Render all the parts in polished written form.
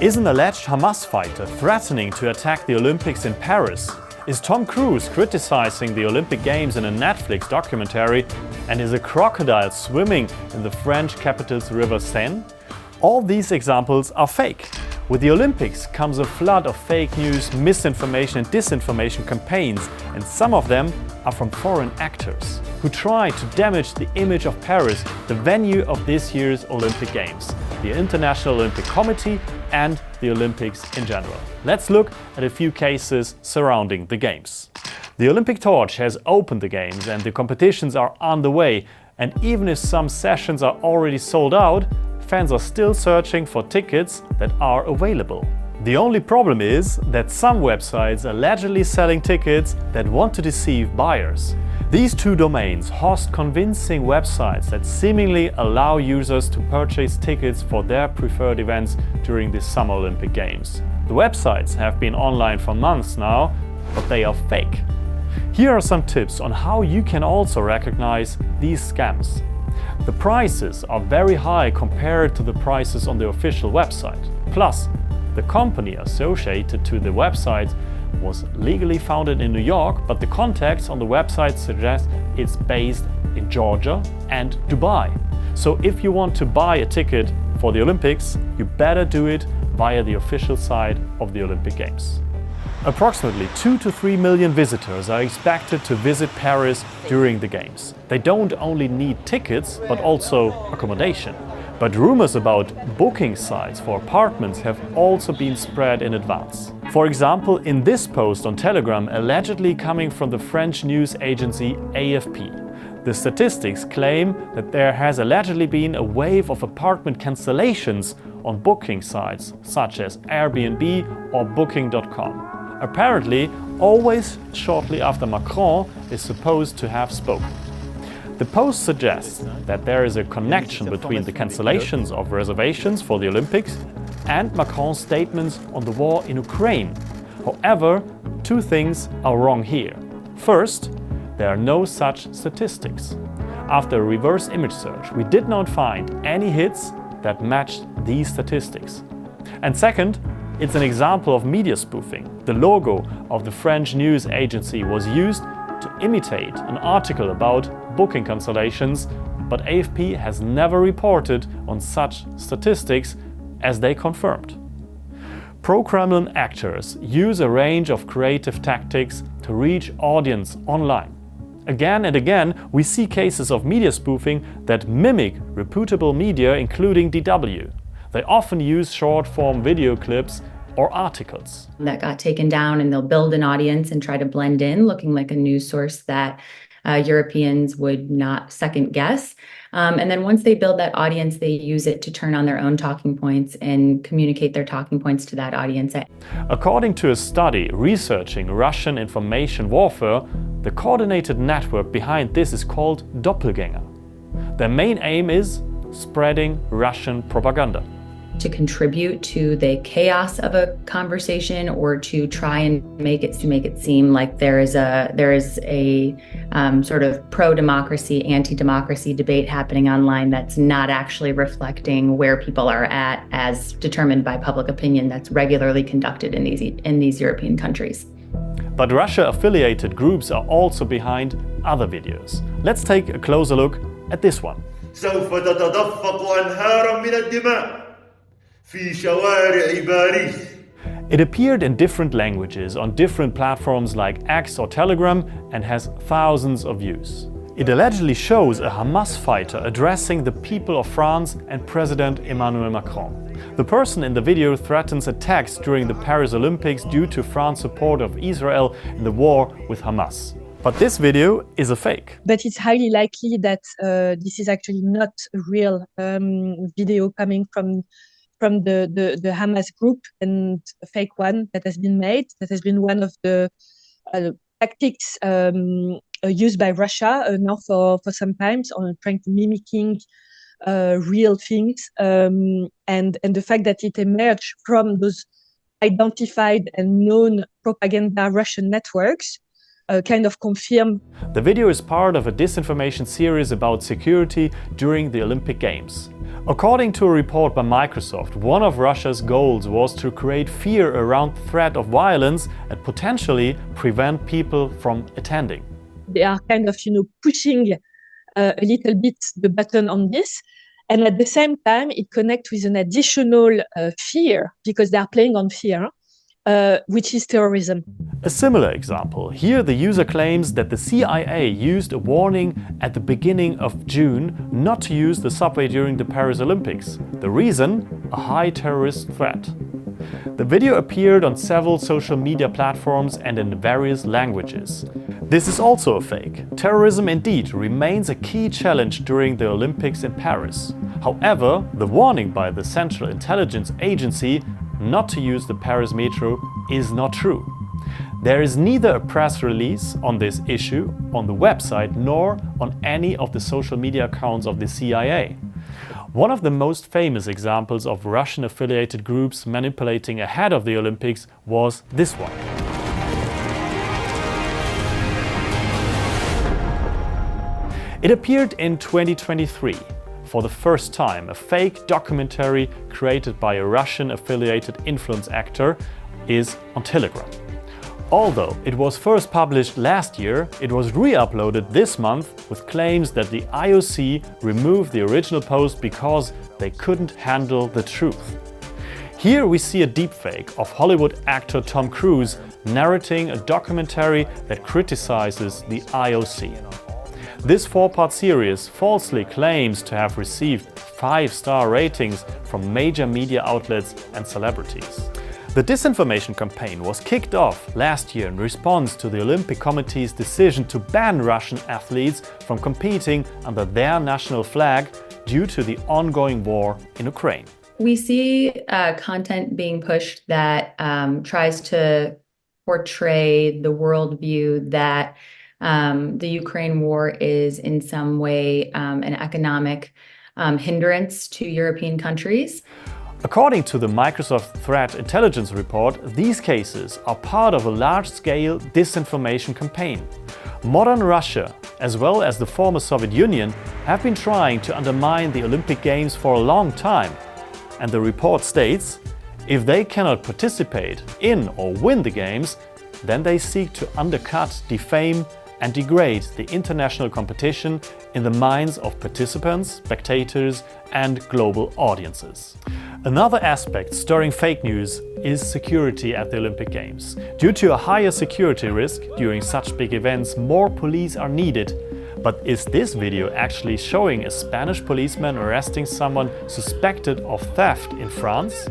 Is an alleged Hamas fighter threatening to attack the Olympics in Paris? Is Tom Cruise criticizing the Olympic Games in a Netflix documentary? And is a crocodile swimming in the French capital's River Seine? All these examples are fake. With the Olympics comes a flood of fake news, misinformation and disinformation campaigns, and some of them are from foreign actors who try to damage the image of Paris, the venue of this year's Olympic Games, the International Olympic Committee and the Olympics in general. Let's look at a few cases surrounding the Games. The Olympic torch has opened the Games and the competitions are underway, and even if some sessions are already sold out, fans are still searching for tickets that are available. The only problem is that some websites are allegedly selling tickets that want to deceive buyers. These two domains host convincing websites that seemingly allow users to purchase tickets for their preferred events during the Summer Olympic Games. The websites have been online for months now, but they are fake. Here are some tips on how you can also recognize these scams. The prices are very high compared to the prices on the official website. Plus, the company associated to the website was legally founded in New York, but the contacts on the website suggest it's based in Georgia and Dubai. So if you want to buy a ticket for the Olympics, you better do it via the official site of the Olympic Games. Approximately 2 to 3 million visitors are expected to visit Paris during the Games. They don't only need tickets, but also accommodation. But rumors about booking sites for apartments have also been spread in advance. For example, in this post on Telegram, allegedly coming from the French news agency AFP. The statistics claim that there has allegedly been a wave of apartment cancellations on booking sites such as Airbnb or Booking.com. Apparently, always shortly after Macron is supposed to have spoken. The post suggests that there is a connection between the cancellations of reservations for the Olympics and Macron's statements on the war in Ukraine. However, two things are wrong here. First, there are no such statistics. After a reverse image search, we did not find any hits that matched these statistics. And second, it's an example of media spoofing. The logo of the French news agency was used to imitate an article about booking cancellations, but AFP has never reported on such statistics, as they confirmed. Pro-Kremlin actors use a range of creative tactics to reach audience online. Again and again, we see cases of media spoofing that mimic reputable media, including DW. They often use short-form video clips or articles that got taken down, and they'll build an audience and try to blend in, looking like a news source that Europeans would not second guess. And then once they build that audience, they use it to turn on their own talking points and communicate their talking points to that audience. According to a study researching Russian information warfare, the coordinated network behind this is called Doppelgänger. Their main aim is spreading Russian propaganda. To contribute to the chaos of a conversation, or to try and make it seem like there is a sort of pro-democracy, anti-democracy debate happening online that's not actually reflecting where people are at as determined by public opinion that's regularly conducted in these European countries. But Russia-affiliated groups are also behind other videos. Let's take a closer look at this one. سوف تتدفق أنهارا من الدماء في شوارع باريس. It appeared in different languages on different platforms like X or Telegram and has thousands of views. It allegedly shows a Hamas fighter addressing the people of France and President Emmanuel Macron. The person in the video threatens attacks during the Paris Olympics due to France's support of Israel in the war with Hamas. But this video is a fake. But it's highly likely that this is actually not a real video coming from the Hamas group, and a fake one that has been made. That has been one of the tactics used by Russia now for some time on trying to mimicking real things. And the fact that it emerged from those identified and known propaganda Russian networks kind of confirm. The video is part of a disinformation series about security during the Olympic Games. According to a report by Microsoft, one of Russia's goals was to create fear around the threat of violence and potentially prevent people from attending. They are kind of, pushing a little bit the button on this. And at the same time, it connects with an additional fear, because they are playing on fear, which is terrorism. A similar example. Here the user claims that the CIA used a warning at the beginning of June not to use the subway during the Paris Olympics. The reason? A high terrorist threat. The video appeared on several social media platforms and in various languages. This is also a fake. Terrorism indeed remains a key challenge during the Olympics in Paris. However, the warning by the Central Intelligence Agency not to use the Paris metro is not true. There is neither a press release on this issue on the website nor on any of the social media accounts of the CIA. One of the most famous examples of Russian-affiliated groups manipulating ahead of the Olympics was this one. It appeared in 2023. For the first time, a fake documentary created by a Russian-affiliated influence actor is on Telegram. Although it was first published last year, it was re-uploaded this month with claims that the IOC removed the original post because they couldn't handle the truth. Here we see a deepfake of Hollywood actor Tom Cruise narrating a documentary that criticizes the IOC. This 4-part series falsely claims to have received 5-star ratings from major media outlets and celebrities. The disinformation campaign was kicked off last year in response to the Olympic Committee's decision to ban Russian athletes from competing under their national flag due to the ongoing war in Ukraine. We see content being pushed that tries to portray the worldview that the Ukraine war is in some way an economic hindrance to European countries. According to the Microsoft Threat Intelligence Report, these cases are part of a large-scale disinformation campaign. Modern Russia, as well as the former Soviet Union, have been trying to undermine the Olympic Games for a long time. And the report states, if they cannot participate in or win the Games, then they seek to undercut, defame, and degrade the international competition in the minds of participants, spectators, and global audiences. Another aspect stirring fake news is security at the Olympic Games. Due to a higher security risk during such big events, more police are needed. But is this video actually showing a Spanish policeman arresting someone suspected of theft in France?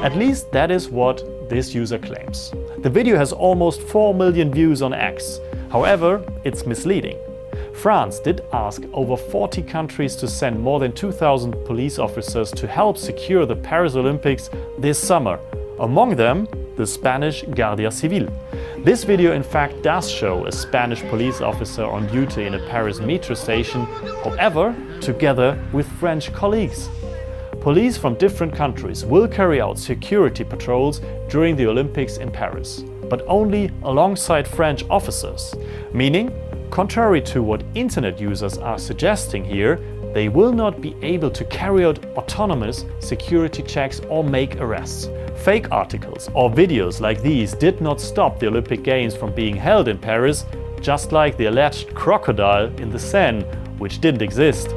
At least that is what this user claims. The video has almost 4 million views on X. However, it's misleading. France did ask over 40 countries to send more than 2,000 police officers to help secure the Paris Olympics this summer. Among them, the Spanish Guardia Civil. This video in fact does show a Spanish police officer on duty in a Paris metro station, however, together with French colleagues. Police from different countries will carry out security patrols during the Olympics in Paris, but only alongside French officers, meaning, contrary to what internet users are suggesting here, they will not be able to carry out autonomous security checks or make arrests. Fake articles or videos like these did not stop the Olympic Games from being held in Paris, just like the alleged crocodile in the Seine, which didn't exist.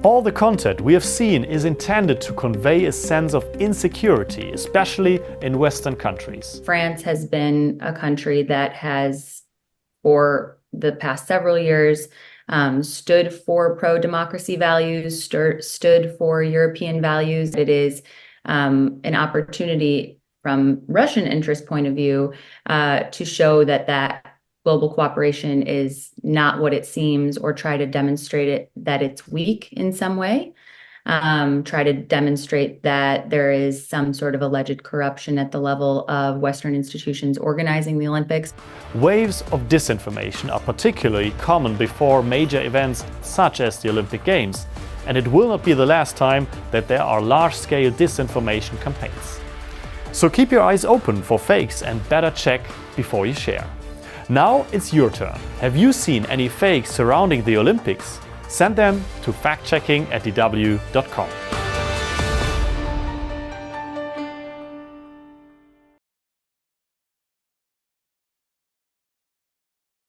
All the content we have seen is intended to convey a sense of insecurity, especially in Western countries. France has been a country that has, for the past several years, stood for pro-democracy values, stood for European values. It is an opportunity from Russian interest point of view to show that global cooperation is not what it seems, or try to demonstrate it that it's weak in some way. Try to demonstrate that there is some sort of alleged corruption at the level of Western institutions organizing the Olympics. Waves of disinformation are particularly common before major events such as the Olympic Games. and it will not be the last time that there are large-scale disinformation campaigns. So keep your eyes open for fakes and better check before you share. Now it's your turn. Have you seen any fakes surrounding the Olympics? Send them to factchecking@dw.com.